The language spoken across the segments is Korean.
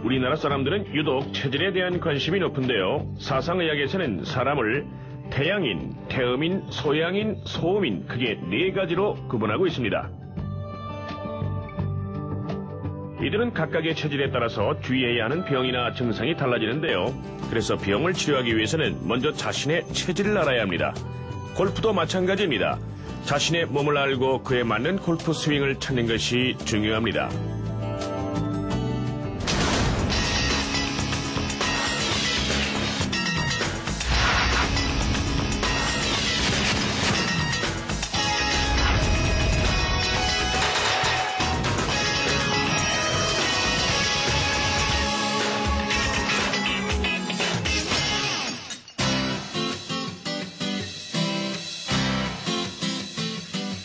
우리나라 사람들은 유독 체질에 대한 관심이 높은데요. 사상의학에서는 사람을 태양인, 태음인, 소양인, 소음인 크게 4가지로 구분하고 있습니다. 이들은 각각의 체질에 따라서 주의해야 하는 병이나 증상이 달라지는데요. 그래서 병을 치료하기 위해서는 먼저 자신의 체질을 알아야 합니다. 골프도 마찬가지입니다. 자신의 몸을 알고 그에 맞는 골프 스윙을 찾는 것이 중요합니다.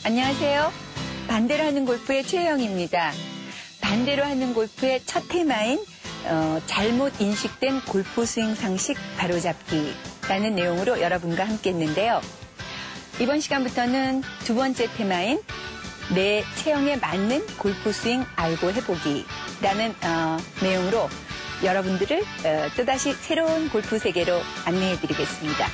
안녕하세요. 반대로 하는 골프의 최혜영입니다. 반대로 하는 골프의 첫 테마인 잘못 인식된 골프 스윙 상식 바로잡기라는 내용으로 여러분과 함께 했는데요. 이번 시간부터는 두 번째 테마인 내 체형에 맞는 골프 스윙 알고 해보기라는 내용으로 여러분들을 또다시 새로운 골프 세계로 안내해드리겠습니다.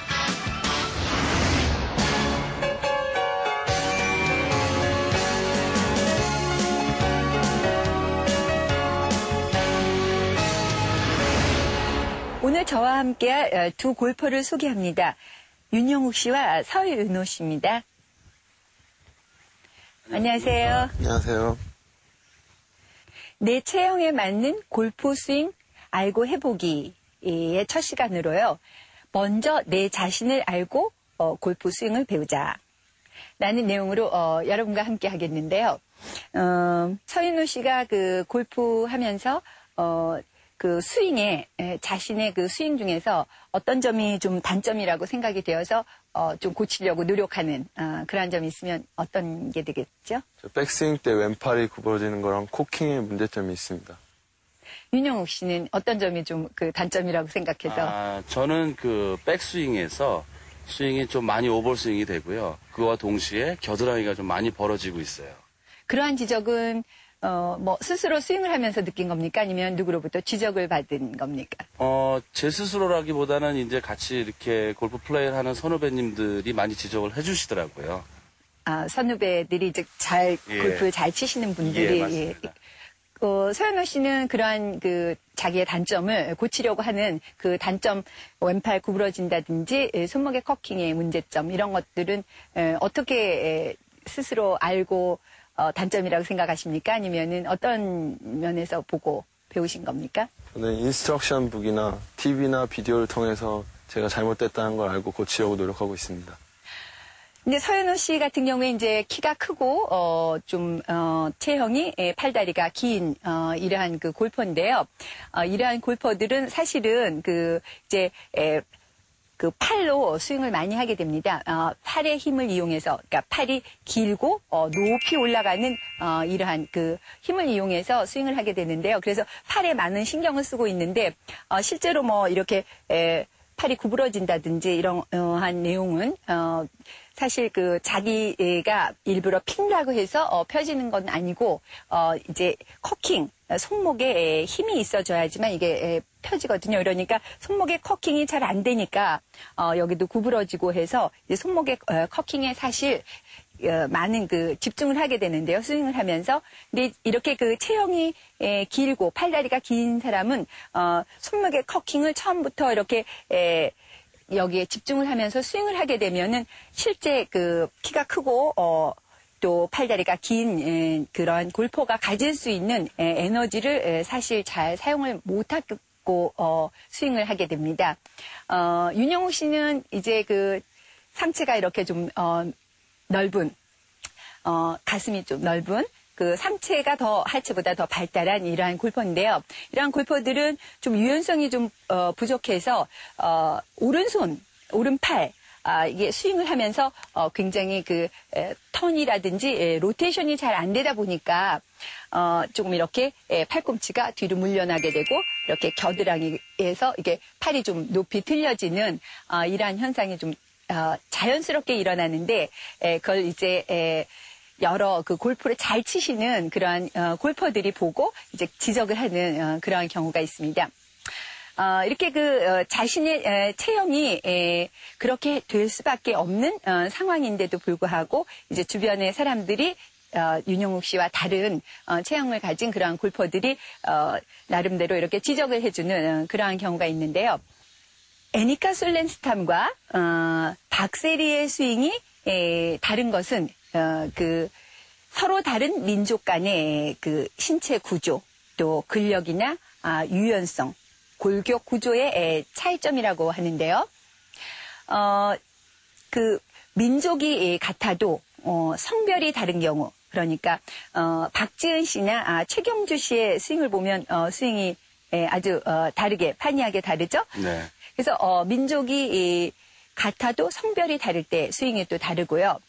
오늘 저와 함께 두 골퍼를 소개합니다. 윤영욱 씨와 서윤호 씨입니다. 안녕하세요. 안녕하세요. 내 체형에 맞는 골프 스윙 알고 해보기의 첫 시간으로요. 먼저 내 자신을 알고 골프 스윙을 배우자. 라는 내용으로 여러분과 함께 하겠는데요. 서윤호 씨가 그 골프 하면서 그 스윙에 자신의 그 스윙 중에서 어떤 점이 좀 단점이라고 생각이 되어서 좀 고치려고 노력하는 그런 점이 있으면 어떤 게 되겠죠? 백스윙 때 왼팔이 구부러지는 거랑 코킹에 문제점이 있습니다. 윤영욱 씨는 어떤 점이 좀 그 단점이라고 생각해서? 저는 그 백스윙에서 스윙이 좀 많이 오버스윙이 되고요. 그와 동시에 겨드랑이가 좀 많이 벌어지고 있어요. 그러한 지적은 뭐 스스로 스윙을 하면서 느낀 겁니까? 아니면 누구로부터 지적을 받은 겁니까? 제 스스로라기보다는 이제 같이 이렇게 골프 플레이를 하는 선후배님들이 많이 지적을 해주시더라고요. 선후배들이 이제 골프를 잘 치시는 분들이. 예, 맞습니다. 서현호 씨는 그러한 그 자기의 단점을 고치려고 하는 그 단점, 왼팔 구부러진다든지 손목의 커킹의 문제점 이런 것들은 어떻게 스스로 알고 단점이라고 생각하십니까? 아니면은 어떤 면에서 보고 배우신 겁니까? 저는 인스트럭션 북이나 TV나 비디오를 통해서 제가 잘못됐다는 걸 알고 고치려고 노력하고 있습니다. 근데 서현호 씨 같은 경우에 이제 키가 크고 체형이 팔다리가 긴 이러한 그 골퍼인데요. 이러한 골퍼들은 사실은 그 팔로 스윙을 많이 하게 됩니다. 팔의 힘을 이용해서, 그러니까 팔이 길고 높이 올라가는 이러한 그 힘을 이용해서 스윙을 하게 되는데요. 그래서 팔에 많은 신경을 쓰고 있는데 실제로 뭐 이렇게 팔이 구부러진다든지 이러한 내용은 사실 그 자기가 일부러 핀다고 해서 펴지는 건 아니고 이제 커킹 손목에 힘이 있어줘야지만 이게 펴지거든요. 그러니까 손목의 커킹이 잘 안 되니까 여기도 구부러지고 해서 이제 손목의 커킹에 사실 많은 그 집중을 하게 되는데요. 스윙을 하면서. 근데 이렇게 그 체형이 길고 팔다리가 긴 사람은 손목의 커킹을 처음부터 이렇게 여기에 집중을 하면서 스윙을 하게 되면은 실제 그 키가 크고 또 팔다리가 긴 그런 골퍼가 가질 수 있는 에너지를 사실 잘 사용을 못하고 스윙을 하게 됩니다. 윤영욱 씨는 이제 그 상체가 이렇게 좀 넓은 가슴이 좀 넓은 그 상체가 더 하체보다 더 발달한 이러한 골퍼인데요. 이러한 골퍼들은 좀 유연성이 좀 부족해서 오른팔 이게 스윙을 하면서 굉장히 그 턴이라든지 로테이션이 잘 안 되다 보니까 조금 이렇게 팔꿈치가 뒤로 물려나게 되고 이렇게 겨드랑이에서 이게 팔이 좀 높이 틀려지는 이러한 현상이 좀 자연스럽게 일어나는데 그걸 이제 여러 그 골프를 잘 치시는 그러한 골퍼들이 보고 이제 지적을 하는 그러한 경우가 있습니다. 이렇게 자신의 체형이 그렇게 될 수밖에 없는 상황인데도 불구하고 이제 주변의 사람들이 윤영욱 씨와 다른 체형을 가진 그러한 골퍼들이 나름대로 이렇게 지적을 해주는 그러한 경우가 있는데요. 애니카 솔렌스탐과 박세리의 스윙이 다른 것은 서로 다른 민족 간의 그 신체 구조, 또 근력이나 유연성, 골격 구조의 차이점이라고 하는데요. 민족이 같아도 성별이 다른 경우, 그러니까 박지은 씨나 최경주 씨의 스윙을 보면 스윙이 아주 다르게 판이하게 다르죠. 네. 그래서 민족이 같아도 성별이 다를 때 스윙이 또 다르고요.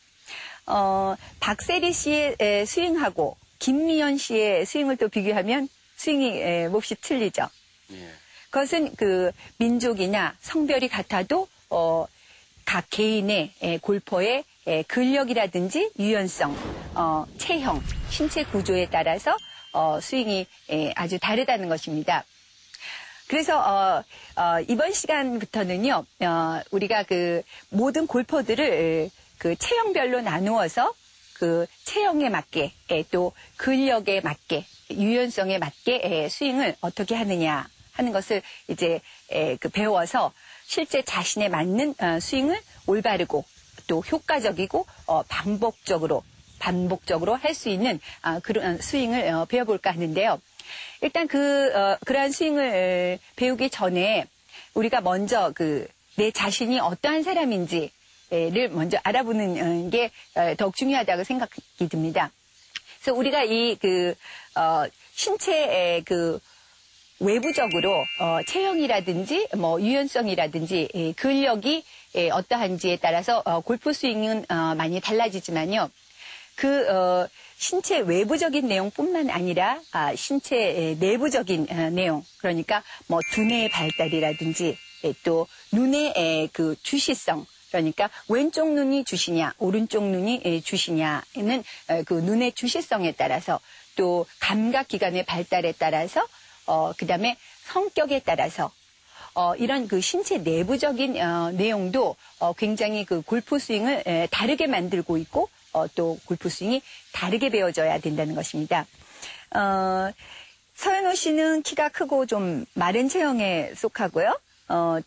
박세리 씨의 스윙하고 김미연 씨의 스윙을 또 비교하면 스윙이 몹시 틀리죠. 예. 그것은 민족이나 성별이 같아도 각 개인의 골퍼의 근력이라든지 유연성, 체형, 신체 구조에 따라서 스윙이 아주 다르다는 것입니다. 그래서 이번 시간부터는요, 우리가 모든 골퍼들을 체형별로 나누어서 체형에 맞게 또 근력에 맞게 유연성에 맞게 스윙을 어떻게 하느냐 하는 것을 이제 배워서 실제 자신에 맞는 스윙을 올바르고 또 효과적이고 반복적으로 할 수 있는 그런 스윙을 배워볼까 하는데요. 일단 그러한 스윙을 배우기 전에 우리가 먼저 내 자신이 어떠한 사람인지를 먼저 알아보는 게 더욱 중요하다고 생각이 듭니다. 그래서 우리가 신체의 외부적으로 체형이라든지 유연성이라든지 근력이 어떠한지에 따라서 골프 스윙은 많이 달라지지만요. 신체 외부적인 내용뿐만 아니라 신체 내부적인 내용, 그러니까 두뇌의 발달이라든지 또 눈의 주시성, 그러니까 왼쪽 눈이 주시냐 오른쪽 눈이 주시냐는 눈의 주시성에 따라서, 또 감각기관의 발달에 따라서 그다음에 성격에 따라서 이런 신체 내부적인 내용도 굉장히 골프 스윙을 다르게 만들고 있고 또 골프 스윙이 다르게 배워져야 된다는 것입니다. 서현호 씨는 키가 크고 좀 마른 체형에 속하고요.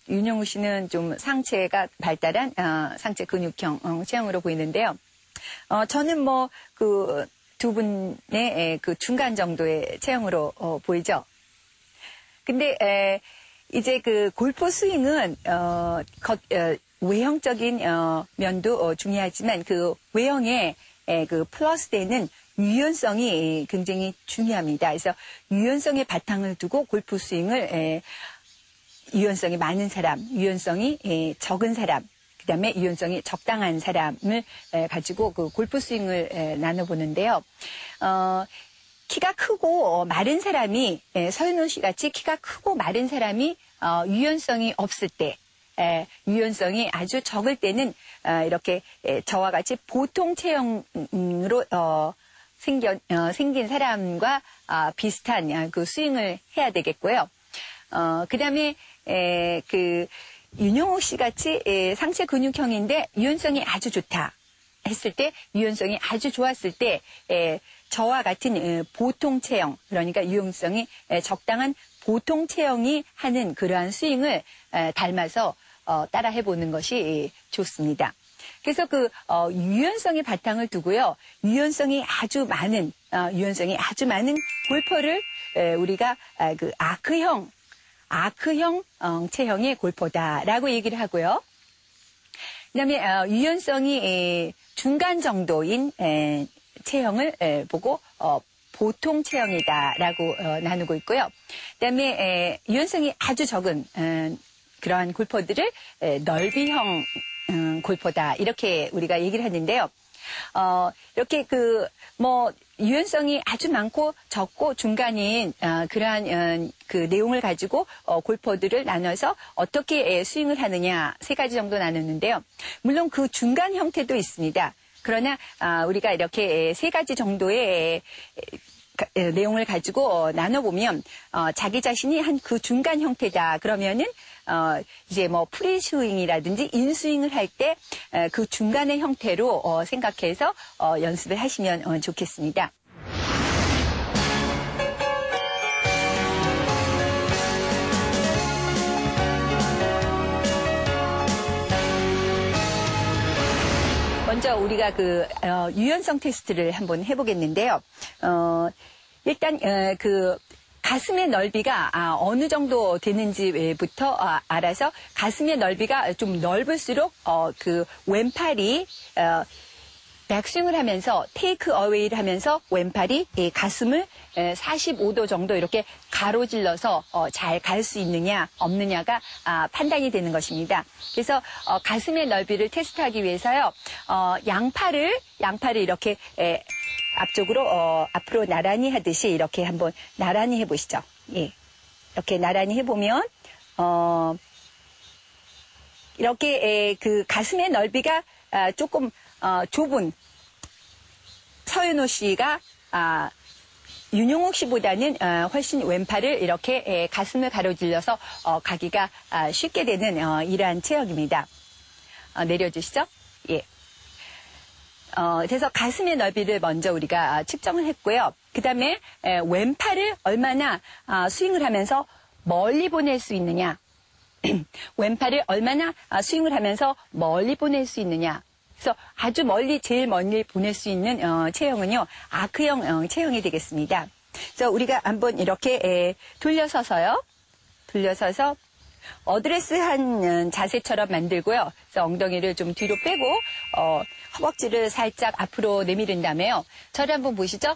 윤영우 씨는 좀 상체가 발달한 상체 근육형 체형으로 보이는데요. 저는 두 분의 중간 정도의 체형으로 보이죠. 근데 이제 골프 스윙은 외형적인 면도 중요하지만 외형에 플러스되는 유연성이 굉장히 중요합니다. 그래서 유연성의 바탕을 두고 골프 스윙을 유연성이 많은 사람, 유연성이 적은 사람, 그다음에 유연성이 적당한 사람을 가지고 골프 스윙을 나눠보는데요. 키가 크고 마른 사람이, 서현우 씨 같이 키가 크고 마른 사람이 유연성이 없을 때, 유연성이 아주 적을 때는 이렇게 저와 같이 보통 체형으로 생긴 사람과 비슷한 스윙을 해야 되겠고요. 그다음에 윤영욱 씨 같이 상체 근육형인데 유연성이 아주 좋다 했을 때, 유연성이 아주 좋았을 때 저와 같은 보통 체형, 그러니까 유연성이 적당한 보통 체형이 하는 그러한 스윙을 닮아서 따라 해보는 것이 좋습니다. 그래서 유연성의 바탕을 두고요. 유연성이 아주 많은 골퍼를 우리가 아크형 체형의 골퍼다라고 얘기를 하고요. 그다음에 유연성이 중간 정도인 체형을 보고 보통 체형이다라고 나누고 있고요. 그다음에 유연성이 아주 적은 그러한 골퍼들을 넓이형 골퍼다 이렇게 우리가 얘기를 했는데요. 이렇게 유연성이 아주 많고 적고 중간인 그러한 내용을 가지고 골퍼들을 나눠서 어떻게 스윙을 하느냐 3가지 정도 나눴는데요. 물론 그 중간 형태도 있습니다. 그러나 우리가 이렇게 세 가지 정도의 내용을 가지고 나눠보면 자기 자신이 한 그 중간 형태다 그러면은 이제 뭐 프리스윙이라든지 인스윙을 할 때 그 중간의 형태로 생각해서 연습을 하시면 좋겠습니다. 먼저 우리가 그 유연성 테스트를 한번 해보겠는데요. 일단 그 가슴의 넓이가 어느 정도 되는지부터 알아서 가슴의 넓이가 좀 넓을수록 그 왼팔이 백스윙을 하면서 테이크 어웨이를 하면서 왼팔이 가슴을 45도 정도 이렇게 가로질러서 잘 갈 수 있느냐 없느냐가 판단이 되는 것입니다. 그래서 가슴의 넓이를 테스트하기 위해서요. 양팔을 이렇게 앞쪽으로 앞으로 나란히 하듯이 이렇게 한번 나란히 해보시죠. 예, 이렇게 나란히 해보면 이렇게 그 가슴의 넓이가 조금 좁은 서윤호 씨가 윤용옥 씨보다는 훨씬 왼팔을 이렇게 가슴을 가로질러서 가기가 쉽게 되는 이러한 체형입니다. 내려주시죠. 예. 그래서 가슴의 넓이를 먼저 우리가 측정을 했고요. 그 다음에 왼팔을 얼마나 스윙을 하면서 멀리 보낼 수 있느냐. 왼팔을 얼마나 스윙을 하면서 멀리 보낼 수 있느냐. 그래서 아주 멀리 제일 멀리 보낼 수 있는 체형은요. 아크형 체형이 되겠습니다. 그래서 우리가 한번 이렇게 돌려서서요. 돌려서서 어드레스한 자세처럼 만들고요. 그래서 엉덩이를 좀 뒤로 빼고 허벅지를 살짝 앞으로 내밀은 다음에요. 저를 한번 보시죠.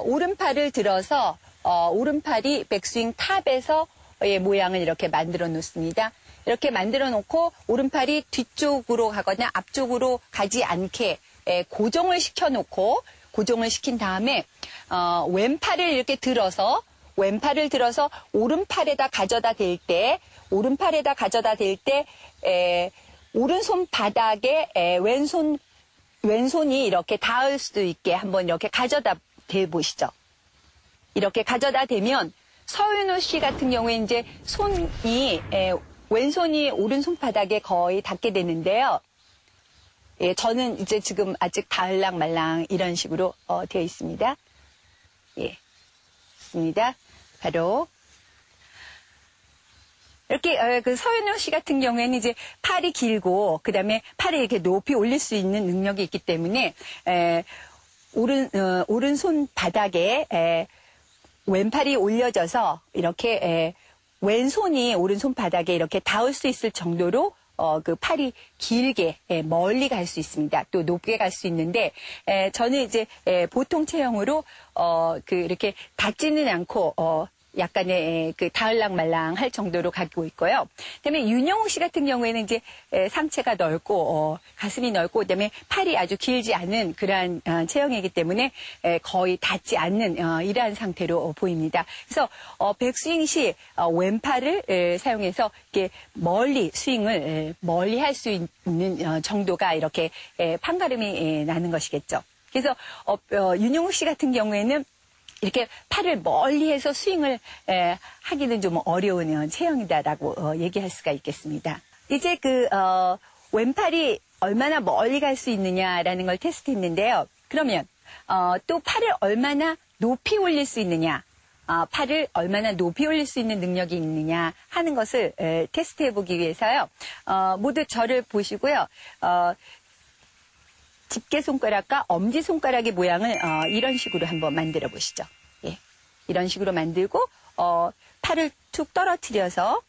오른팔을 들어서 오른팔이 백스윙 탑에서의 모양을 이렇게 만들어 놓습니다. 이렇게 만들어 놓고 오른팔이 뒤쪽으로 가거나 앞쪽으로 가지 않게 고정을 시켜 놓고 고정을 시킨 다음에 왼팔을 이렇게 들어서 오른팔에다 가져다 댈 때 오른손 바닥에 왼손이 이렇게 닿을 수도 있게 한번 이렇게 가져다 대 보시죠. 이렇게 가져다 대면 서윤호 씨 같은 경우에 이제 왼손이 오른손 바닥에 거의 닿게 되는데요. 예, 저는 이제 지금 아직 닿을랑 말랑 이런 식으로 되어 있습니다. 예, 있습니다. 바로 이렇게 그 서윤호 씨 같은 경우에는 이제 팔이 길고 그다음에 팔을 이렇게 높이 올릴 수 있는 능력이 있기 때문에 오른손 바닥에 왼팔이 올려져서 이렇게 왼손이 오른손 바닥에 이렇게 닿을 수 있을 정도로 그 팔이 길게 멀리 갈 수 있습니다. 또 높게 갈 수 있는데 저는 이제 보통 체형으로 이렇게 닿지는 않고 약간의 그 닿을랑 말랑 할 정도로 가고 있고요. 그다음에 윤영욱 씨 같은 경우에는 이제 상체가 넓고 가슴이 넓고 그다음에 팔이 아주 길지 않은 그러한 체형이기 때문에 거의 닿지 않는 이러한 상태로 보입니다. 그래서 백스윙 시 왼팔을 사용해서 이렇게 멀리 스윙을 멀리 할 수 있는 정도가 이렇게 판가름이 나는 것이겠죠. 그래서 윤영욱 씨 같은 경우에는 이렇게 팔을 멀리해서 스윙을 하기는 좀 어려운 체형이다라고 얘기할 수가 있겠습니다. 이제 왼팔이 얼마나 멀리 갈 수 있느냐라는 걸 테스트했는데요. 그러면 또 팔을 얼마나 높이 올릴 수 있느냐, 팔을 얼마나 높이 올릴 수 있는 능력이 있느냐 하는 것을 테스트해보기 위해서요. 모두 저를 보시고요. 집게손가락과 엄지손가락의 모양을 이런 식으로 한번 만들어 보시죠. 예. 이런 식으로 만들고 팔을 툭 떨어뜨려서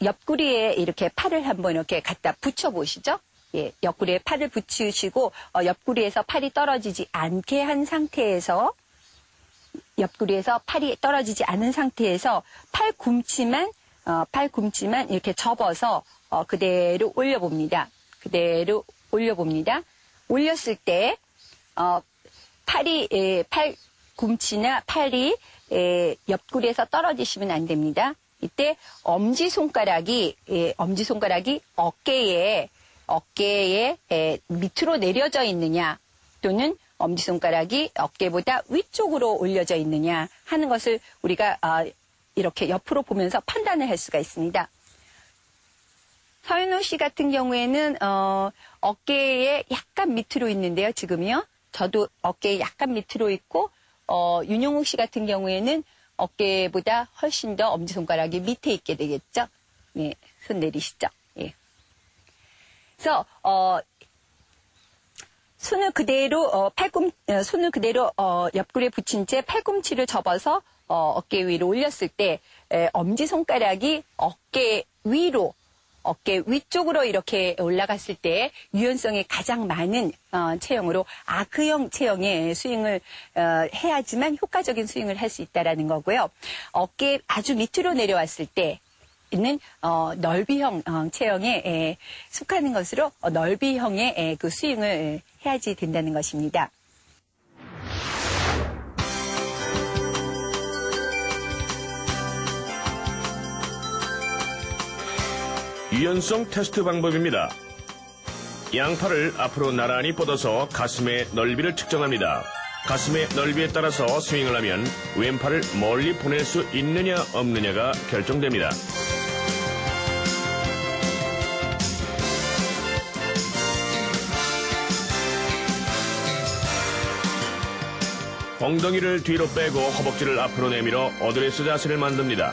옆구리에 이렇게 팔을 한번 이렇게 갖다 붙여 보시죠. 예. 옆구리에 팔을 붙이시고 옆구리에서 팔이 떨어지지 않게 한 상태에서 옆구리에서 팔이 떨어지지 않은 상태에서 팔꿈치만 이렇게 접어서 그대로 올려봅니다. 그대로 올려봅니다. 올렸을 때 팔꿈치나 팔이 옆구리에서 떨어지시면 안 됩니다. 이때 엄지손가락이 어깨에 어깨에 밑으로 내려져 있느냐 또는 엄지손가락이 어깨보다 위쪽으로 올려져 있느냐 하는 것을 우리가 이렇게 옆으로 보면서 판단을 할 수가 있습니다. 서윤호 씨 같은 경우에는 어깨에 약간 밑으로 있는데요. 지금이요. 저도 어깨에 약간 밑으로 있고 윤용욱 씨 같은 경우에는 어깨보다 훨씬 더 엄지손가락이 밑에 있게 되겠죠. 네, 손 내리시죠. 예. 그래서 손을 그대로 손을 그대로 옆구리에 붙인 채 팔꿈치를 접어서 어깨 위로 올렸을 때 엄지손가락이 어깨 위로 어깨 위쪽으로 이렇게 올라갔을 때 유연성이 가장 많은 체형으로 아크형 체형의 스윙을 해야지만 효과적인 스윙을 할 수 있다라는 거고요. 어깨 아주 밑으로 내려왔을 때는 넓이형 체형에 속하는 것으로 넓이형의 그 스윙을 해야지 된다는 것입니다. 유연성 테스트 방법입니다. 양팔을 앞으로 나란히 뻗어서 가슴의 넓이를 측정합니다. 가슴의 넓이에 따라서 스윙을 하면 왼팔을 멀리 보낼 수 있느냐 없느냐가 결정됩니다. 엉덩이를 뒤로 빼고 허벅지를 앞으로 내밀어 어드레스 자세를 만듭니다.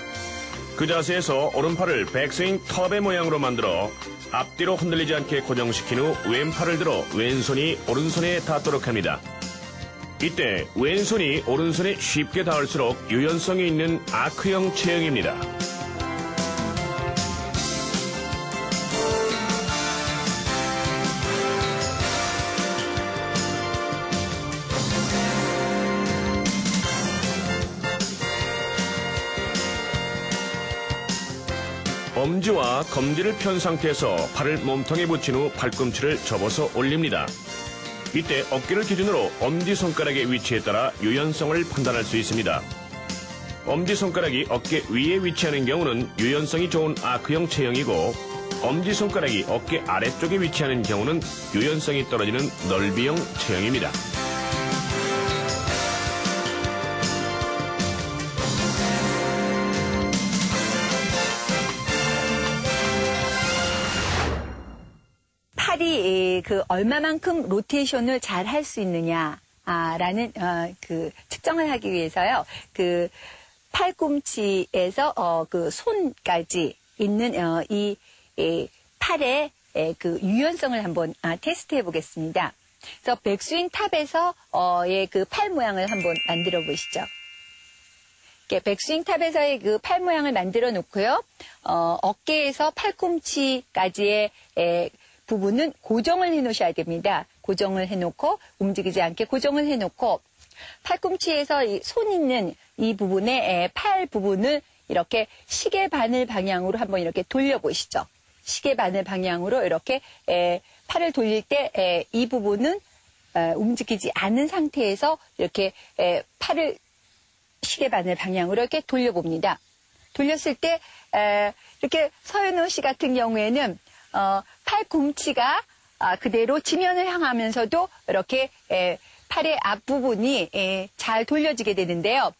그 자세에서 오른팔을 백스윙 텁의 모양으로 만들어 앞뒤로 흔들리지 않게 고정시킨 후 왼팔을 들어 왼손이 오른손에 닿도록 합니다. 이때 왼손이 오른손에 쉽게 닿을수록 유연성이 있는 아크형 체형입니다. 엄지와 검지를 편 상태에서 팔을 몸통에 붙인 후 팔꿈치를 접어서 올립니다. 이때 어깨를 기준으로 엄지손가락의 위치에 따라 유연성을 판단할 수 있습니다. 엄지손가락이 어깨 위에 위치하는 경우는 유연성이 좋은 아크형 체형이고 엄지손가락이 어깨 아래쪽에 위치하는 경우는 유연성이 떨어지는 넓이형 체형입니다. 팔이 그 얼마만큼 로테이션을 잘 할 수 있느냐라는 그 측정을 하기 위해서요. 그 팔꿈치에서 그 손까지 있는 이 팔의 그 유연성을 한번 테스트해 보겠습니다. 그래서 백스윙 탑에서의 그 팔 모양을 한번 만들어 보시죠. 백스윙 탑에서의 그 팔 모양을 만들어 놓고요. 어깨에서 팔꿈치까지의 부분은 고정을 해 놓으셔야 됩니다. 고정을 해 놓고 움직이지 않게 고정을 해 놓고 팔꿈치에서 손 있는 이 부분에 팔 부분을 이렇게 시계 바늘 방향으로 한번 이렇게 돌려보시죠. 시계 바늘 방향으로 이렇게 팔을 돌릴 때 이 부분은 움직이지 않은 상태에서 이렇게 팔을 시계 바늘 방향으로 이렇게 돌려봅니다. 돌렸을 때 이렇게 서현우 씨 같은 경우에는 팔꿈치가 그대로 지면을 향하면서도 이렇게 팔의 앞부분이 잘 돌려지게 되는데요.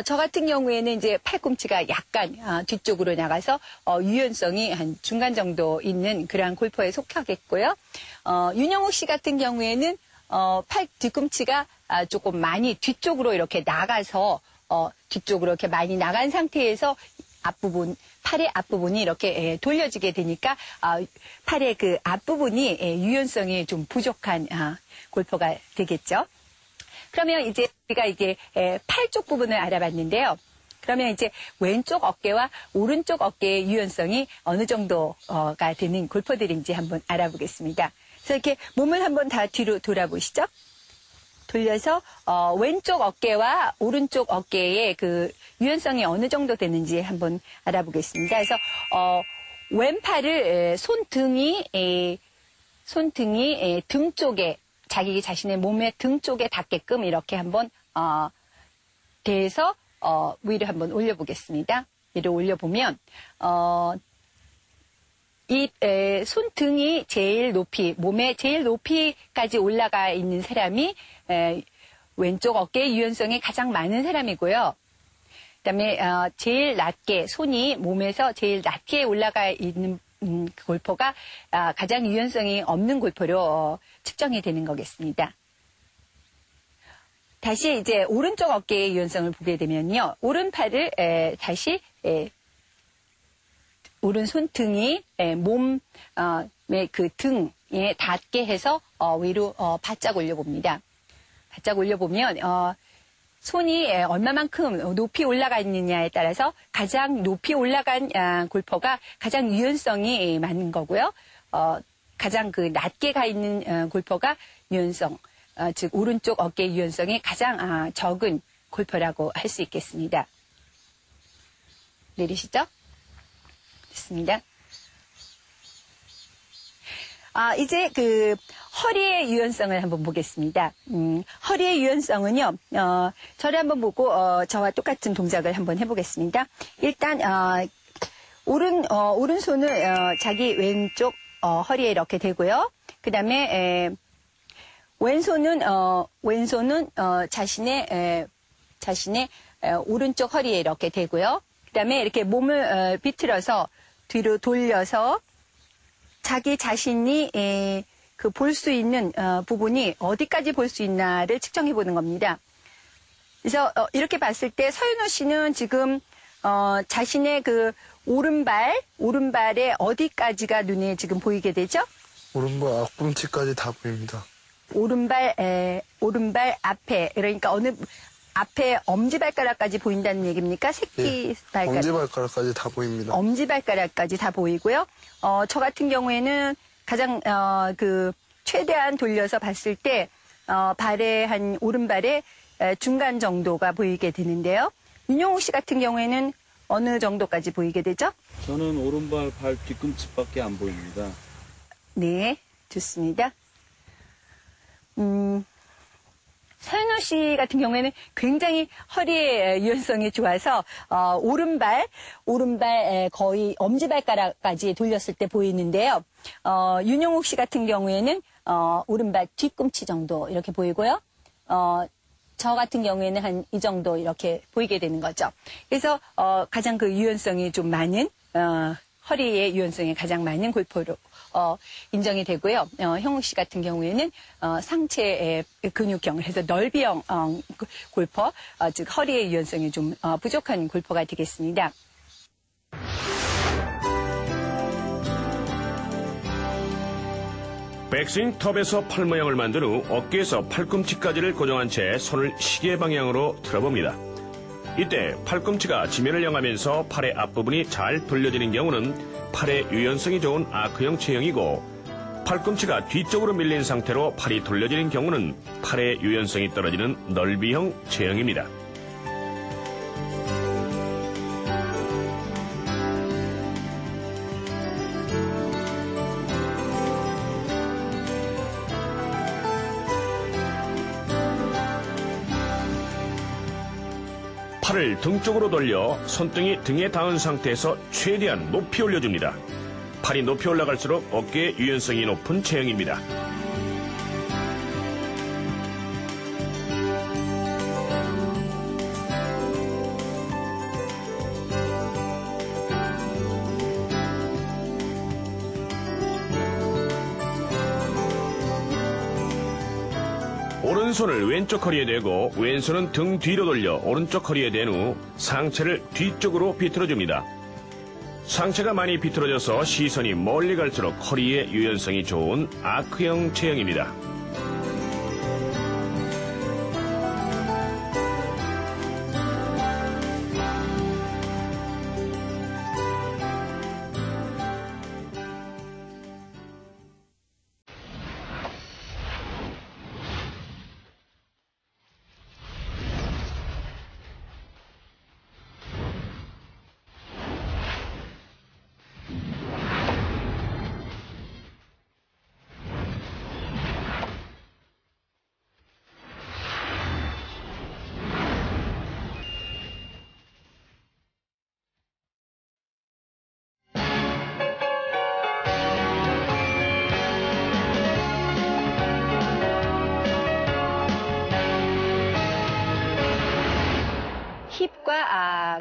저 같은 경우에는 이제 팔꿈치가 약간 뒤쪽으로 나가서 유연성이 한 중간 정도 있는 그러한 골퍼에 속하겠고요. 윤영욱 씨 같은 경우에는 팔 뒤꿈치가 조금 많이 뒤쪽으로 이렇게 나가서 뒤쪽으로 이렇게 많이 나간 상태에서 팔의 앞부분이 이렇게 돌려지게 되니까 팔의 그 앞부분이 유연성이 좀 부족한 골퍼가 되겠죠. 그러면 이제 우리가 이게 팔 쪽 부분을 알아봤는데요. 그러면 이제 왼쪽 어깨와 오른쪽 어깨의 유연성이 어느 정도가 되는 골퍼들인지 한번 알아보겠습니다. 그래서 이렇게 몸을 한번 다 뒤로 돌아보시죠. 돌려서 왼쪽 어깨와 오른쪽 어깨의 그 유연성이 어느 정도 되는지 한번 알아보겠습니다. 그래서 왼팔을 손등이 등 쪽에 자기 자신의 몸의 등 쪽에 닿게끔 이렇게 한번 대서 위로 한번 올려보겠습니다. 위로 올려보면 이 손등이 제일 높이, 몸의 제일 높이까지 올라가 있는 사람이 왼쪽 어깨 유연성이 가장 많은 사람이고요. 그다음에 제일 낮게, 손이 몸에서 제일 낮게 올라가 있는 골퍼가 가장 유연성이 없는 골퍼로 측정이 되는 거겠습니다. 다시 이제 오른쪽 어깨의 유연성을 보게 되면요. 오른팔을 다시 오른손 등이 몸의 그 등에 닿게 해서 위로 바짝 올려봅니다. 바짝 올려보면 손이 얼마만큼 높이 올라가 있느냐에 따라서 가장 높이 올라간 골퍼가 가장 유연성이 많은 거고요. 가장 그 낮게 가 있는 골퍼가 유연성, 즉 오른쪽 어깨 유연성이 가장 적은 골퍼라고 할 수 있겠습니다. 내리시죠? 됐습니다. 이제 그 허리의 유연성을 한번 보겠습니다. 허리의 유연성은요, 저를 한번 보고 저와 똑같은 동작을 한번 해보겠습니다. 일단 오른손을 자기 왼쪽 허리에 이렇게 대고요. 그 다음에 왼손은 자신의 오른쪽 허리에 이렇게 대고요. 그 다음에 이렇게 몸을 비틀어서 뒤로 돌려서 자기 자신이 그 볼 수 있는 부분이 어디까지 볼 수 있나를 측정해 보는 겁니다. 그래서 이렇게 봤을 때 서윤호 씨는 지금 자신의 그 오른발의 어디까지가 눈에 지금 보이게 되죠? 오른발 앞꿈치까지 다 보입니다. 오른발 앞에, 그러니까 앞에 엄지발가락까지 보인다는 얘기입니까? 새끼발가락. 엄지발가락까지 다 보입니다. 엄지발가락까지 다 보이고요. 저 같은 경우에는 가장 최대한 돌려서 봤을 때 발의 오른발의 중간 정도가 보이게 되는데요. 윤용욱 씨 같은 경우에는 어느 정도까지 보이게 되죠? 저는 오른발 발 뒤꿈치밖에 안 보입니다. 네, 좋습니다. 서현우 씨 같은 경우에는 굉장히 허리의 유연성이 좋아서 오른발 거의 엄지발가락까지 돌렸을 때 보이는데요. 윤용욱 씨 같은 경우에는 오른발 뒤꿈치 정도 이렇게 보이고요. 저 같은 경우에는 한 이 정도 이렇게 보이게 되는 거죠. 그래서 가장 그 유연성이 좀 많은 허리의 유연성이 가장 많은 골퍼로 인정이 되고요. 형욱 씨 같은 경우에는 상체의 근육형을 해서 넓이형 골퍼, 즉 허리의 유연성이 좀 부족한 골퍼가 되겠습니다. 백스윙 톱에서 팔 모양을 만든 후 어깨에서 팔꿈치까지를 고정한 채 손을 시계 방향으로 틀어봅니다. 이때 팔꿈치가 지면을 향하면서 팔의 앞부분이 잘 돌려지는 경우는 팔의 유연성이 좋은 아크형 체형이고, 팔꿈치가 뒤쪽으로 밀린 상태로 팔이 돌려지는 경우는 팔의 유연성이 떨어지는 넓이형 체형입니다. 팔을 등 쪽으로 돌려 손등이 등에 닿은 상태에서 최대한 높이 올려줍니다. 팔이 높이 올라갈수록 어깨의 유연성이 높은 체형입니다. 오른손을 왼쪽 허리에 대고 왼손은 등 뒤로 돌려 오른쪽 허리에 댄 후 상체를 뒤쪽으로 비틀어줍니다. 상체가 많이 비틀어져서 시선이 멀리 갈수록 허리의 유연성이 좋은 아크형 체형입니다.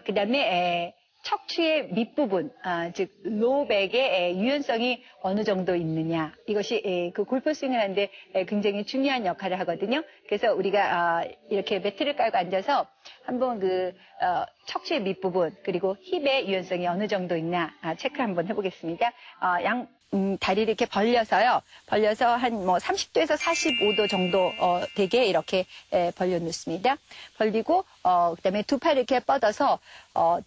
그다음에 척추의 밑부분, 즉 로백의 유연성이 어느 정도 있느냐, 이것이 그 골프 스윙을 하는데 굉장히 중요한 역할을 하거든요. 그래서 우리가 이렇게 매트를 깔고 앉아서 한번 척추의 밑부분 그리고 힙의 유연성이 어느 정도 있나 체크 한번 해보겠습니다. 다리를 이렇게 벌려서요. 벌려서 한 30도에서 45도 정도 되게 이렇게 벌려 놓습니다. 벌리고 그다음에 두 팔을 이렇게 뻗어서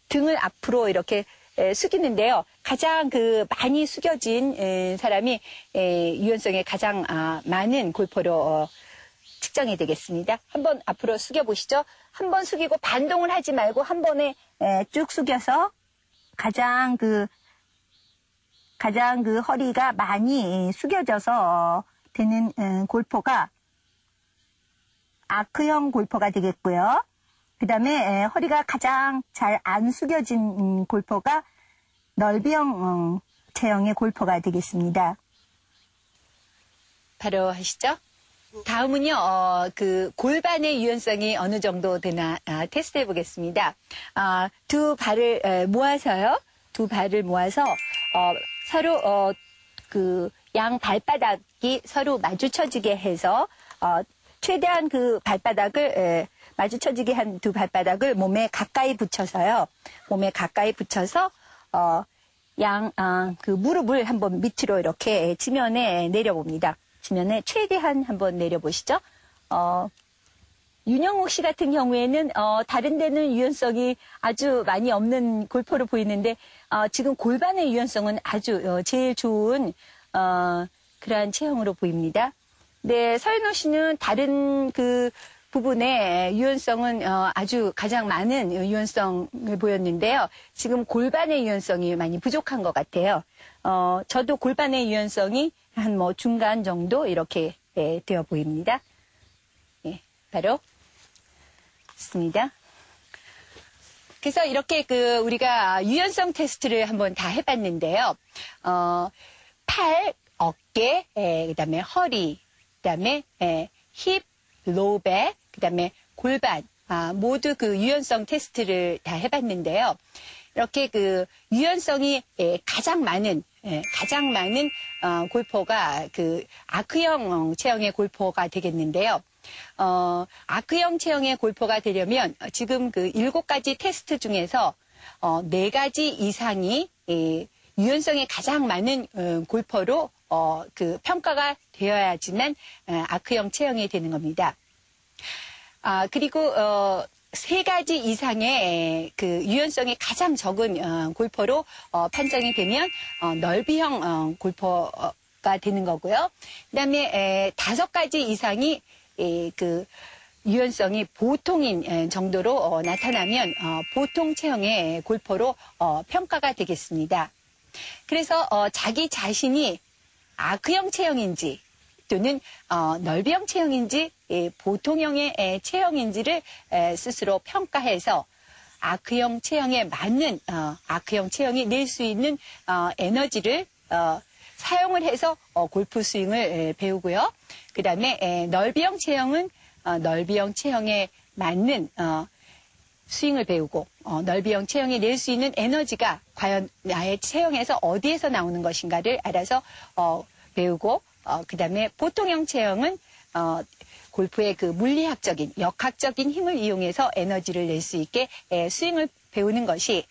등을 앞으로 이렇게 숙이는데요. 가장 많이 숙여진 사람이 유연성에 가장 많은 골퍼로 측정이 되겠습니다. 한번 앞으로 숙여 보시죠. 한번 숙이고 반동을 하지 말고 한 번에 쭉 숙여서 가장 허리가 많이 숙여져서 되는 골퍼가 아크형 골퍼가 되겠고요. 그 다음에 허리가 가장 잘 안 숙여진 골퍼가 넓이형 체형의 골퍼가 되겠습니다. 바로 하시죠. 다음은요, 골반의 유연성이 어느 정도 되나 테스트 해보겠습니다. 두 발을 모아서요. 두 발을 모아서 서로 양 발바닥이 서로 마주쳐지게 해서 최대한 발바닥을 마주쳐지게 한 두 발바닥을 몸에 가까이 붙여서요. 몸에 가까이 붙여서 무릎을 한번 밑으로 이렇게 지면에 내려봅니다. 지면에 최대한 한번 내려보시죠. 윤영옥 씨 같은 경우에는 다른 데는 유연성이 아주 많이 없는 골퍼로 보이는데 지금 골반의 유연성은 아주 제일 좋은 그러한 체형으로 보입니다. 네, 서윤호 씨는 다른 부분에 유연성은 아주 가장 많은 유연성을 보였는데요. 지금 골반의 유연성이 많이 부족한 것 같아요. 저도 골반의 유연성이 한 중간 정도 이렇게 되어 보입니다. 예, 바로 좋습니다. 그래서 이렇게 우리가 유연성 테스트를 한번 다 해봤는데요. 팔, 어깨, 그다음에 허리, 그다음에 힙, 로백, 그다음에 골반 모두 유연성 테스트를 다 해봤는데요. 이렇게 유연성이 가장 많은 골퍼가 아크형 체형의 골퍼가 되겠는데요. 아크형 체형의 골퍼가 되려면 지금 7가지 테스트 중에서 4가지 이상이 유연성이 가장 많은 골퍼로 평가가 되어야지만 아크형 체형이 되는 겁니다. 그리고 3가지 이상의 유연성이 가장 적은 골퍼로 판정이 되면 넓이형 골퍼가 되는 거고요. 그다음에 5가지 이상이 유연성이 보통인 정도로 나타나면 보통 체형의 골퍼로 평가가 되겠습니다. 그래서 자기 자신이 아크형 체형인지 또는 넓이형 체형인지 보통형의 체형인지를 스스로 평가해서 아크형 체형에 맞는 아크형 체형이 낼 수 있는 에너지를 사용을 해서 골프 스윙을 배우고요. 그 다음에 넓이형 체형은 넓이형 체형에 맞는 스윙을 배우고 넓이형 체형이 낼 수 있는 에너지가 과연 나의 체형에서 어디에서 나오는 것인가를 알아서 배우고 그 다음에 보통형 체형은 골프의 물리학적인 역학적인 힘을 이용해서 에너지를 낼 수 있게 스윙을 배우는 것이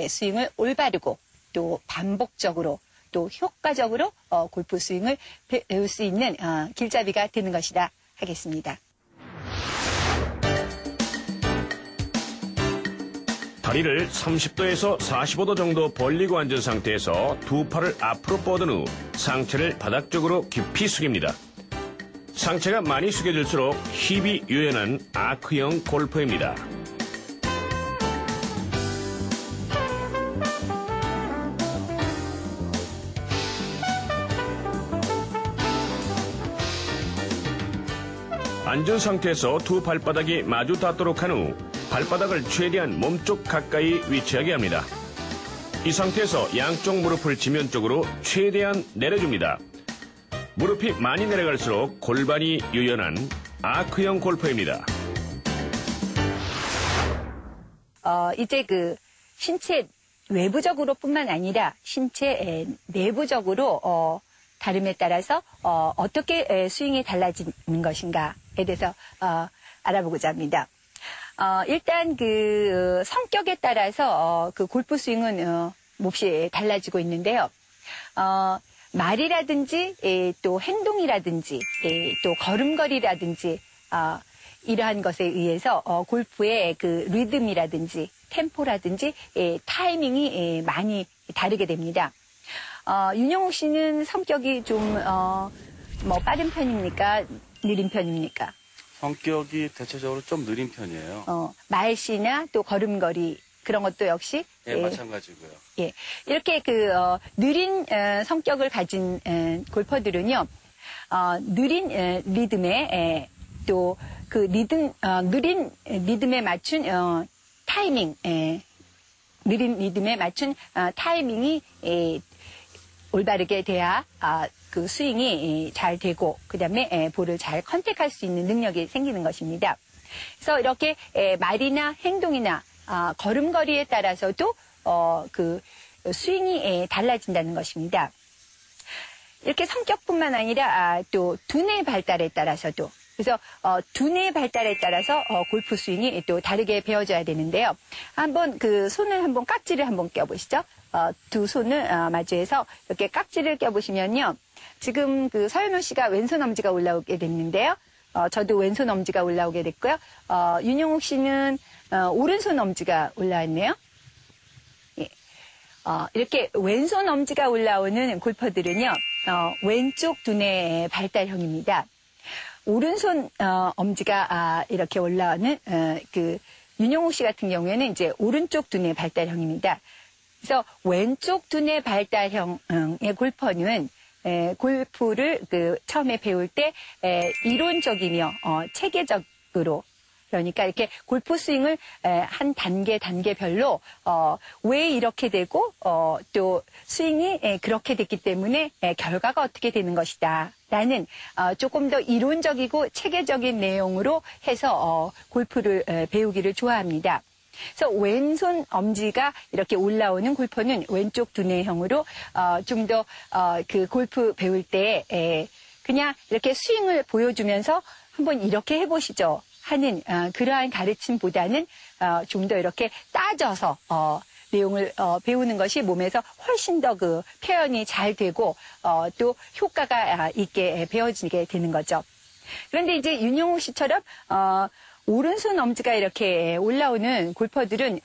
스윙을 올바르고 또 반복적으로 또 효과적으로 골프 스윙을 배울 수 있는 길잡이가 되는 것이다 하겠습니다. 다리를 30도에서 45도 정도 벌리고 앉은 상태에서 두 팔을 앞으로 뻗은 후 상체를 바닥 쪽으로 깊이 숙입니다. 상체가 많이 숙여질수록 힙이 유연한 아크형 골퍼입니다. 앉은 상태에서 두 발바닥이 마주 닿도록 한 후 발바닥을 최대한 몸쪽 가까이 위치하게 합니다. 이 상태에서 양쪽 무릎을 지면 쪽으로 최대한 내려줍니다. 무릎이 많이 내려갈수록 골반이 유연한 아크형 골퍼입니다. 이제 그 신체 외부적으로뿐만 아니라 신체 내부적으로 다름에 따라서 어떻게 스윙이 달라지는 것인가에 대해서 알아보고자 합니다. 일단 그 성격에 따라서 그 골프 스윙은 몹시 달라지고 있는데요. 말이라든지 또 행동이라든지 또 걸음걸이라든지 이러한 것에 의해서 골프의 그 리듬이라든지 템포라든지 타이밍이 많이 다르게 됩니다. 윤영욱 씨는 성격이 좀 빠른 편입니까? 느린 편입니까? 성격이 대체적으로 좀 느린 편이에요. 말씨나 또 걸음걸이 그런 것도 역시 예, 마찬가지고요. 예, 이렇게 그 느린 성격을 가진 골퍼들은요, 느린 리듬에 또 그 느린 리듬에 맞춘 타이밍, 느린 리듬에 맞춘 타이밍이 올바르게 돼야 그 스윙이 잘 되고 그다음에 볼을 잘 컨택할 수 있는 능력이 생기는 것입니다. 그래서 이렇게 말이나 행동이나 걸음걸이에 따라서도 그 스윙이 달라진다는 것입니다. 이렇게 성격뿐만 아니라 또 두뇌 발달에 따라서도 그래서 두뇌 발달에 따라서 골프 스윙이 또 다르게 배워져야 되는데요. 한번 그 손을 한번 깍지를 한번 껴보시죠. 두 손을 마주해서 이렇게 깍지를 껴보시면요. 지금 그 서현우 씨가 왼손 엄지가 올라오게 됐는데요. 저도 왼손 엄지가 올라오게 됐고요. 윤영욱 씨는 오른손 엄지가 올라왔네요. 예. 이렇게 왼손 엄지가 올라오는 골퍼들은요. 왼쪽 두뇌 발달형입니다. 오른손 엄지가 이렇게 올라오는 그 윤영욱 씨 같은 경우에는 이제 오른쪽 두뇌 발달형입니다. 그래서 왼쪽 두뇌 발달형의 골퍼는 골프를 그 처음에 배울 때 이론적이며 체계적으로 그러니까 이렇게 골프 스윙을 한 단계별로 왜 이렇게 되고 또 스윙이 그렇게 됐기 때문에 결과가 어떻게 되는 것이다 라는 조금 더 이론적이고 체계적인 내용으로 해서 골프를 배우기를 좋아합니다. 그래서 왼손 엄지가 이렇게 올라오는 골퍼는 왼쪽 두뇌형으로 좀 더 그 골프 배울 때 그냥 이렇게 스윙을 보여주면서 한번 이렇게 해보시죠 하는 그러한 가르침보다는 좀 더 이렇게 따져서 내용을 배우는 것이 몸에서 훨씬 더 그 표현이 잘 되고 또 효과가 있게 배워지게 되는 거죠. 그런데 이제 윤영욱 씨처럼 오른손 엄지가 이렇게 올라오는 골퍼들은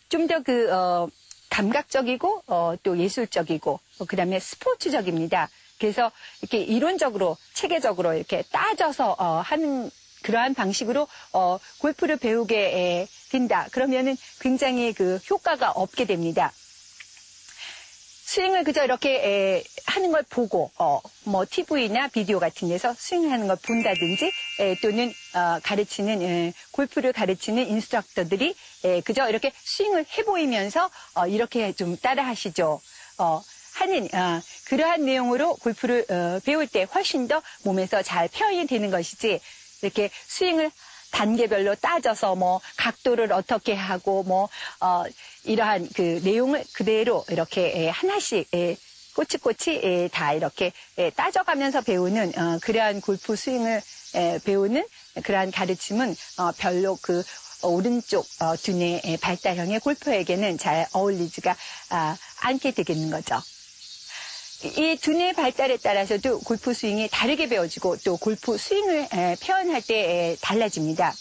좀 더 그 감각적이고 또 예술적이고 그다음에 스포츠적입니다. 그래서 이렇게 이론적으로 체계적으로 이렇게 따져서 하는 그러한 방식으로 골프를 배우게 된다. 그러면은 굉장히 그 효과가 없게 됩니다. 스윙을 그저 이렇게 하는 걸 보고 뭐 TV나 비디오 같은 데서 스윙하는 걸 본다든지 또는 가르치는 골프를 가르치는 인스트럭터들이 그저 이렇게 스윙을 해보이면서 이렇게 좀 따라하시죠. 하는 그러한 내용으로 골프를 배울 때 훨씬 더 몸에서 잘 표현이 되는 것이지 이렇게 스윙을 단계별로 따져서 뭐 각도를 어떻게 하고 뭐 이러한 그 내용을 그대로 이렇게 하나씩 꼬치꼬치 다 이렇게 따져가면서 배우는 그러한 골프 스윙을 배우는 그러한 가르침은 별로 그 오른쪽 두뇌 발달형의 골퍼에게는 잘 어울리지가 않게 되겠는 거죠. 이 두뇌 발달에 따라서도 골프 스윙이 다르게 배워지고 또 골프 스윙을 표현할 때 달라집니다.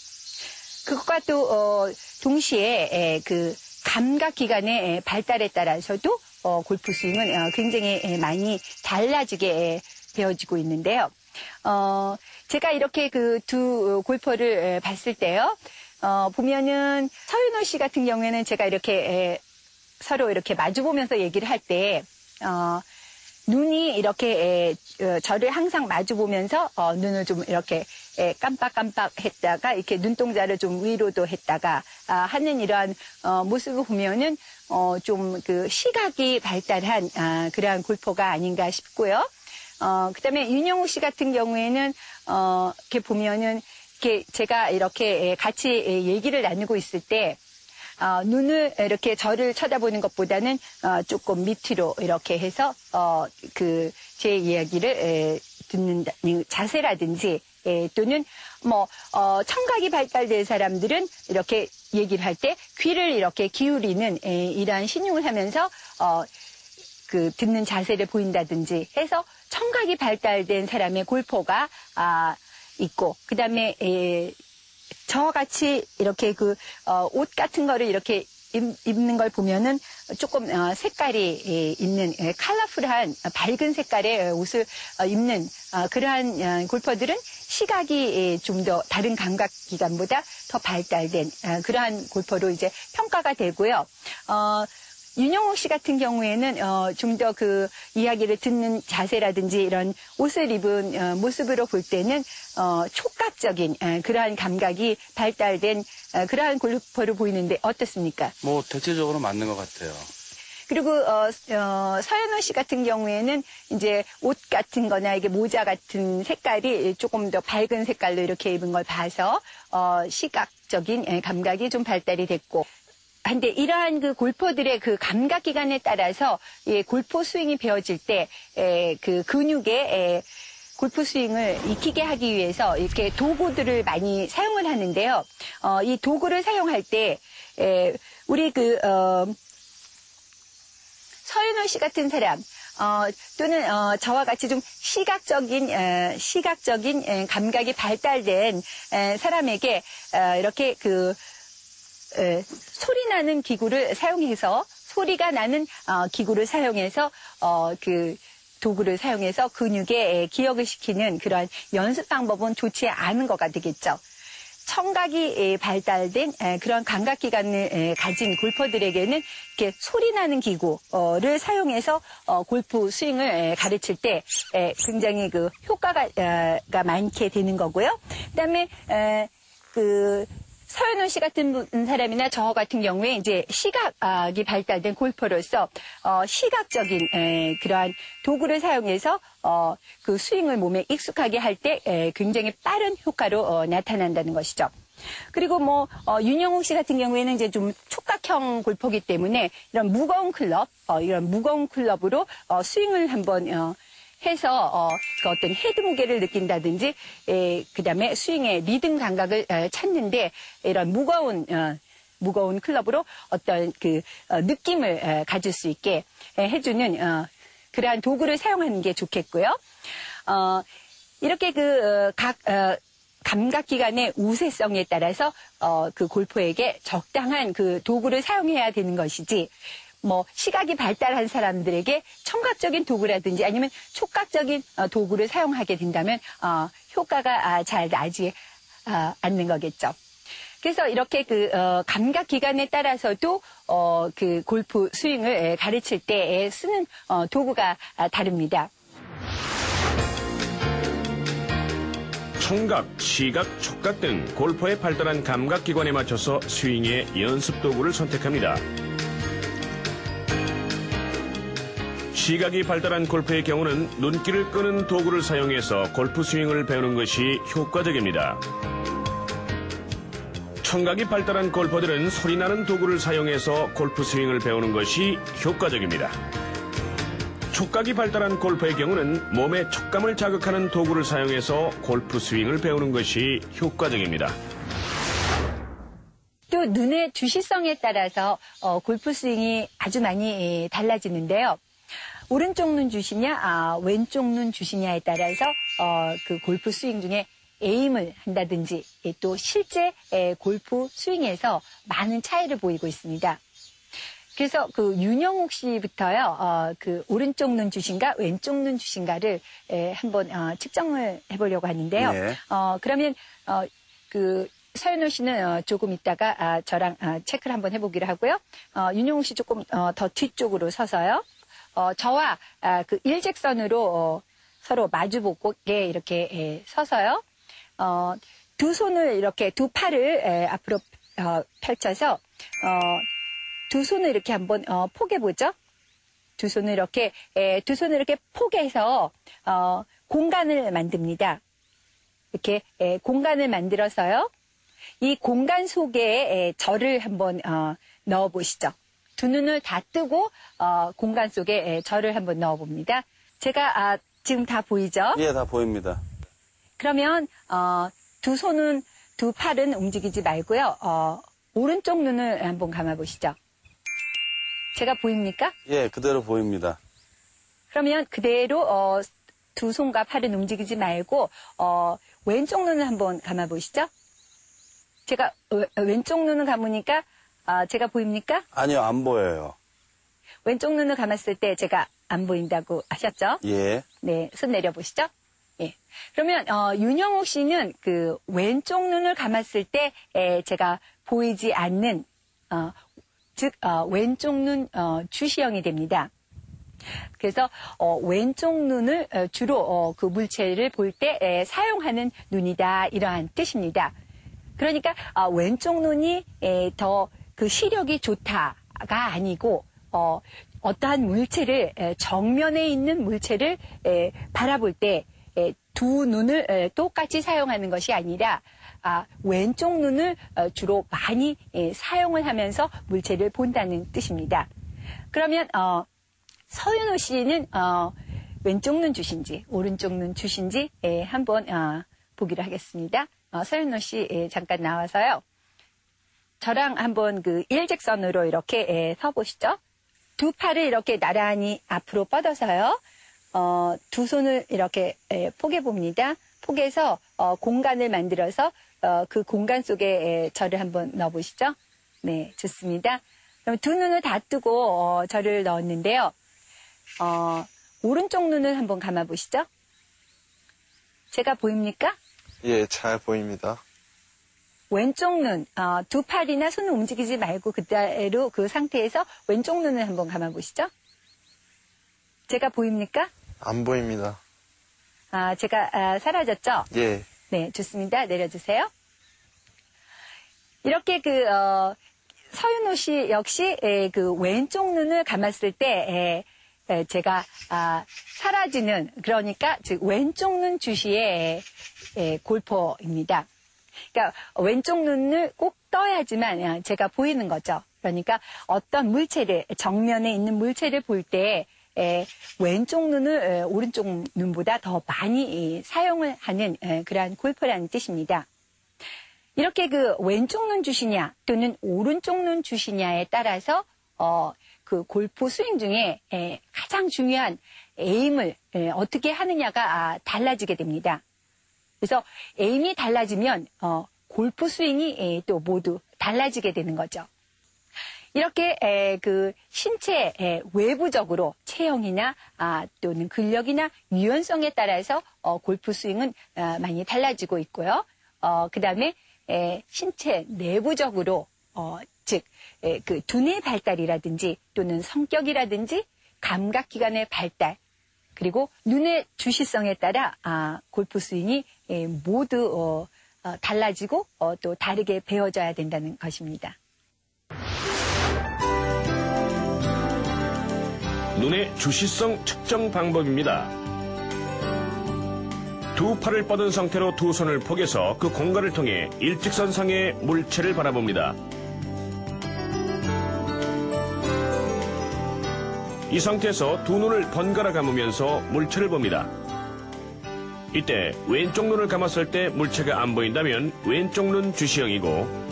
그것과 또 동시에 그 감각 기관의 발달에 따라서도 골프 스윙은 굉장히 많이 달라지게 배워지고 있는데요. 제가 이렇게 그 두 골퍼를 봤을 때요. 보면은 서윤호 씨 같은 경우에는 제가 이렇게 서로 이렇게 마주보면서 얘기를 할 때 눈이 이렇게 저를 항상 마주보면서 눈을 좀 이렇게 깜빡깜빡 했다가 이렇게 눈동자를 좀 위로도 했다가 하는 이러한 모습을 보면은 좀 그 시각이 발달한 그러한 골퍼가 아닌가 싶고요. 그다음에 윤영욱 씨 같은 경우에는 이렇게 보면은 이렇게 제가 이렇게 같이 얘기를 나누고 있을 때 눈을 이렇게 저를 쳐다보는 것보다는 조금 밑으로 이렇게 해서 제 이야기를 듣는 자세라든지 또는 청각이 발달된 사람들은 이렇게 얘기를 할 때 귀를 이렇게 기울이는 이러한 신용을 하면서 듣는 자세를 보인다든지 해서 청각이 발달된 사람의 골포가 있고 그다음에 저와 같이 이렇게 옷 같은 거를 이렇게 입는 걸 보면은 조금 색깔이 있는 컬러풀한 밝은 색깔의 옷을 입는 그러한 골퍼들은 시각이 좀 더 다른 감각 기관보다 더 발달된 그러한 골퍼로 이제 평가가 되고요. 윤영옥 씨 같은 경우에는 좀 더 이야기를 듣는 자세라든지 이런 옷을 입은 모습으로 볼 때는 촉각적인 그러한 감각이 발달된 그러한 골퍼로 보이는데 어떻습니까? 대체적으로 맞는 것 같아요. 그리고 서현우 씨 같은 경우에는 이제 옷 같은 거나 이게 모자 같은 색깔이 조금 더 밝은 색깔로 이렇게 입은 걸 봐서 시각적인 감각이 좀 발달이 됐고 근데 이러한 골퍼들의 감각 기관에 따라서 골프 스윙이 배워질 때 근육에 골프 스윙을 익히게 하기 위해서 이렇게 도구들을 많이 사용을 하는데요. 이 도구를 사용할 때 우리 서윤호 씨 같은 사람 또는 저와 같이 좀 시각적인 감각이 발달된 사람에게 이렇게 소리 나는 기구를 사용해서 소리가 나는 기구를 사용해서 도구를 사용해서 근육에 기억을 시키는 그런 연습 방법은 좋지 않은 거가 되겠죠. 청각이 발달된 그런 감각기관을 가진 골퍼들에게는 이렇게 소리 나는 기구를 사용해서 골프 스윙을 가르칠 때 굉장히 효과가 많게 되는 거고요. 그다음에 서현우 씨 같은 사람이나 저 같은 경우에 이제 시각이 발달된 골퍼로서 시각적인 그러한 도구를 사용해서 스윙을 몸에 익숙하게 할 때 굉장히 빠른 효과로 나타난다는 것이죠. 그리고 윤영옥 씨 같은 경우에는 이제 좀 촉각형 골퍼기 때문에 이런 무거운 클럽으로 스윙을 한번 해서 어떤 헤드 무게를 느낀다든지 그다음에 스윙의 리듬 감각을 찾는데 이런 무거운 클럽으로 어떤 느낌을 가질 수 있게 해주는 그러한 도구를 사용하는 게 좋겠고요. 이렇게 각 감각기관의 우세성에 따라서 골퍼에게 적당한 도구를 사용해야 되는 것이지 시각이 발달한 사람들에게 청각적인 도구라든지 아니면 촉각적인 도구를 사용하게 된다면 효과가 잘 나지 않는 거겠죠. 그래서 이렇게 감각 기관에 따라서도 골프 스윙을 가르칠 때 쓰는 도구가 다릅니다. 청각, 시각, 촉각 등 골퍼의 발달한 감각 기관에 맞춰서 스윙의 연습 도구를 선택합니다. 시각이 발달한 골퍼의 경우는 눈길을 끄는 도구를 사용해서 골프 스윙을 배우는 것이 효과적입니다. 청각이 발달한 골퍼들은 소리나는 도구를 사용해서 골프 스윙을 배우는 것이 효과적입니다. 촉각이 발달한 골퍼의 경우는 몸의 촉감을 자극하는 도구를 사용해서 골프 스윙을 배우는 것이 효과적입니다. 또 눈의 주시성에 따라서 골프 스윙이 아주 많이 달라지는데요. 오른쪽 눈 주시냐, 왼쪽 눈 주시냐에 따라서 골프 스윙 중에 에임을 한다든지 또 실제 골프 스윙에서 많은 차이를 보이고 있습니다. 그래서 윤영옥 씨부터요, 오른쪽 눈 주신가, 왼쪽 눈 주신가를 한번 측정을 해보려고 하는데요. 네. 그러면 서현우 씨는 조금 있다가 저랑 체크를 한번 해보기로 하고요. 윤영옥 씨 조금 더 뒤쪽으로 서서요. 저와 일직선으로 서로 마주보게 이렇게 서서요. 두 손을 이렇게 두 팔을 앞으로 펼쳐서 두 손을 이렇게 한번 포개보죠. 두 손을 이렇게 포개서 공간을 만듭니다. 이렇게 공간을 만들어서요. 이 공간 속에 저를 한번 넣어보시죠. 두 눈을 다 뜨고 공간 속에 절을 한번 넣어봅니다. 제가 지금 다 보이죠? 예, 다 보입니다. 그러면 두 손은 두 팔은 움직이지 말고요. 오른쪽 눈을 한번 감아보시죠. 제가 보입니까? 예, 그대로 보입니다. 그러면 그대로 두 손과 팔은 움직이지 말고 왼쪽 눈을 한번 감아보시죠. 제가 왼쪽 눈을 감으니까 제가 보입니까? 아니요, 안 보여요. 왼쪽 눈을 감았을 때 제가 안 보인다고 하셨죠? 예. 네, 손 내려보시죠. 예. 그러면 윤영옥 씨는 그 왼쪽 눈을 감았을 때 제가 보이지 않는 즉 왼쪽 눈 주시형이 됩니다. 그래서 왼쪽 눈을 주로 그 물체를 볼 때 사용하는 눈이다 이러한 뜻입니다. 그러니까 왼쪽 눈이 더 그 시력이 좋다가 아니고 어떠한 물체를 정면에 있는 물체를 바라볼 때 두 눈을 똑같이 사용하는 것이 아니라 왼쪽 눈을 주로 많이 사용을 하면서 물체를 본다는 뜻입니다. 그러면 서윤호 씨는 왼쪽 눈 주신지 오른쪽 눈 주신지 한번 보기로 하겠습니다. 서윤호 씨 잠깐 나와서요. 저랑 한번 그 일직선으로 이렇게 서보시죠. 두 팔을 이렇게 나란히 앞으로 뻗어서요. 두 손을 이렇게 포개 봅니다. 포개서 공간을 만들어서 그 공간 속에 절을 한번 넣어보시죠. 네, 좋습니다. 그럼 두 눈을 다 뜨고 절을 넣었는데요. 오른쪽 눈을 한번 감아보시죠. 제가 보입니까? 예, 잘 보입니다. 왼쪽 눈, 두 팔이나 손을 움직이지 말고 그대로 그 상태에서 왼쪽 눈을 한번 감아보시죠. 제가 보입니까? 안 보입니다. 제가 사라졌죠? 예. 네, 좋습니다. 내려주세요. 이렇게 서윤호 씨 역시 그 왼쪽 눈을 감았을 때 제가 사라지는 그러니까 즉 왼쪽 눈 주시의 골퍼입니다. 그러니까 왼쪽 눈을 꼭 떠야지만 제가 보이는 거죠. 그러니까 어떤 물체를 정면에 있는 물체를 볼 때 왼쪽 눈을 오른쪽 눈보다 더 많이 사용을 하는 그러한 골퍼라는 뜻입니다. 이렇게 그 왼쪽 눈 주시냐 또는 오른쪽 눈 주시냐에 따라서 그 골프 스윙 중에 가장 중요한 에임을 어떻게 하느냐가 달라지게 됩니다. 그래서 에임이 달라지면 골프 스윙이 또 모두 달라지게 되는 거죠. 이렇게 그 신체 외부적으로 체형이나 또는 근력이나 유연성에 따라서 골프 스윙은 많이 달라지고 있고요. 그다음에 신체 내부적으로 즉 그 두뇌 발달이라든지 또는 성격이라든지 감각기관의 발달 그리고 눈의 주시성에 따라 골프 스윙이 모두 달라지고 또 다르게 배워져야 된다는 것입니다. 눈의 주시성 측정 방법입니다. 두 팔을 뻗은 상태로 두 손을 포개서 그 공간을 통해 일직선상의 물체를 바라봅니다. 이 상태에서 두 눈을 번갈아 감으면서 물체를 봅니다. 이때 왼쪽 눈을 감았을 때 물체가 안 보인다면 왼쪽 눈 주시형이고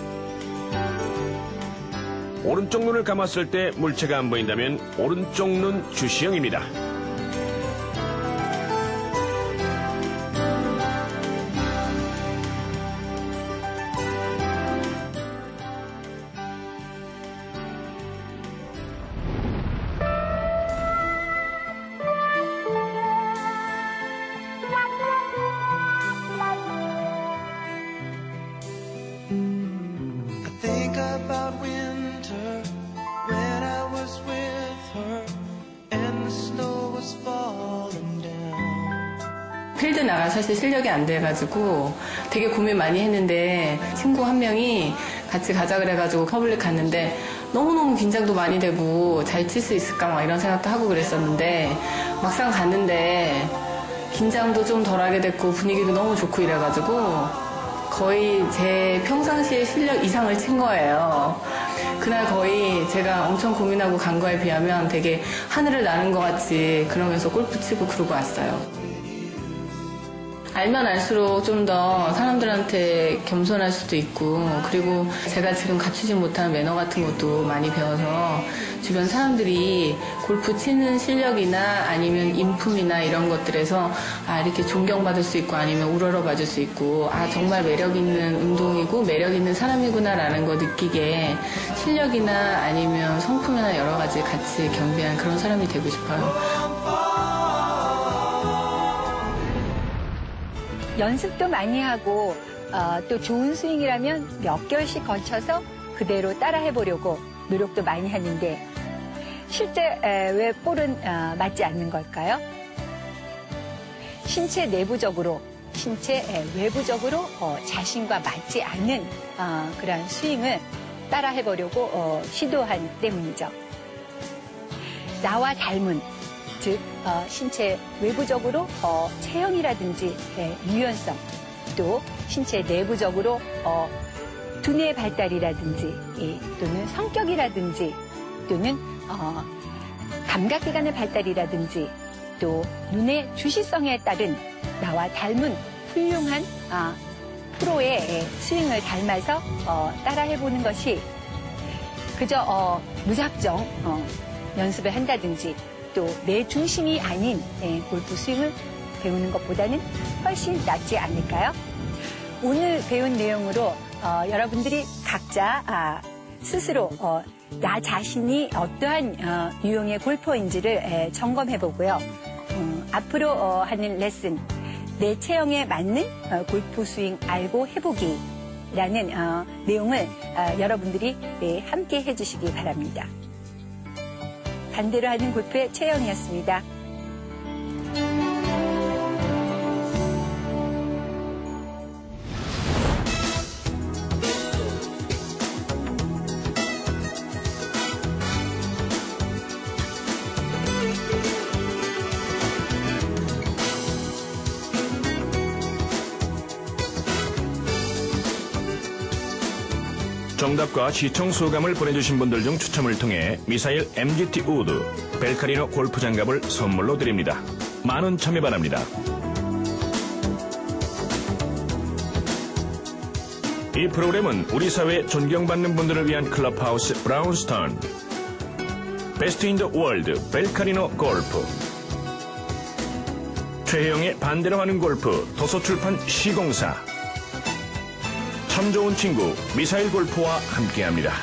오른쪽 눈을 감았을 때 물체가 안 보인다면 오른쪽 눈 주시형입니다. Think about winter when I was with her and the snow was falling down. 필드 나갈 사실 실력이 안 돼가지고 되게 고민 많이 했는데 친구 한 명이 같이 가자 그래가지고 퍼블릭 갔는데 너무너무 긴장도 많이 되고 잘 칠 수 있을까 막 이런 생각도 하고 그랬었는데 막상 갔는데 긴장도 좀 덜하게 됐고 분위기도 너무 좋고 이래가지고 거의 제 평상시의 실력 이상을 친 거예요. 그날 거의 제가 엄청 고민하고 간 거에 비하면 되게 하늘을 나는 것 같이 그러면서 골프 치고 그러고 왔어요. 알면 알수록 좀 더 사람들한테 겸손할 수도 있고, 그리고 제가 지금 갖추지 못한 매너 같은 것도 많이 배워서 주변 사람들이 골프 치는 실력이나 아니면 인품이나 이런 것들에서 이렇게 존경받을 수 있고 아니면 우러러봐줄 수 있고, 정말 매력 있는 운동이고 매력 있는 사람이구나라는 거 느끼게 실력이나 아니면 성품이나 여러 가지 같이 겸비한 그런 사람이 되고 싶어요. 연습도 많이 하고 또 좋은 스윙이라면 몇 개월씩 거쳐서 그대로 따라해보려고 노력도 많이 하는데 실제 왜 볼은 맞지 않는 걸까요? 신체 내부적으로, 신체 외부적으로 자신과 맞지 않는 그런 스윙을 따라해보려고 시도한 때문이죠. 나와 닮은, 즉 신체 외부적으로 체형이라든지 유연성, 또 신체 내부적으로 두뇌 발달이라든지 또는 성격이라든지 또는 감각기관의 발달이라든지 또 눈의 주시성에 따른 나와 닮은 훌륭한 프로의 스윙을 닮아서 따라해보는 것이 그저 무작정 연습을 한다든지 또 내 중심이 아닌 골프 스윙을 배우는 것보다는 훨씬 낫지 않을까요? 오늘 배운 내용으로 여러분들이 각자 스스로 나 자신이 어떠한 유형의 골퍼인지를 점검해보고요. 앞으로 하는 레슨, 내 체형에 맞는 골프 스윙 알고 해보기라는 내용을 여러분들이 함께 해주시기 바랍니다. 반대로 하는 골프의 최영이었습니다. 정답과 시청 소감을 보내주신 분들 중 추첨을 통해 미사일 MGT 우드, 벨카리노 골프 장갑을 선물로 드립니다. 많은 참여 바랍니다. 이 프로그램은 우리 사회에 존경받는 분들을 위한 클럽하우스 브라운스턴, 베스트 인 더 월드 벨카리노 골프, 최혜영의 반대로 하는 골프 도서출판 시공사, 참 좋은 친구 미사일 골프와 함께합니다.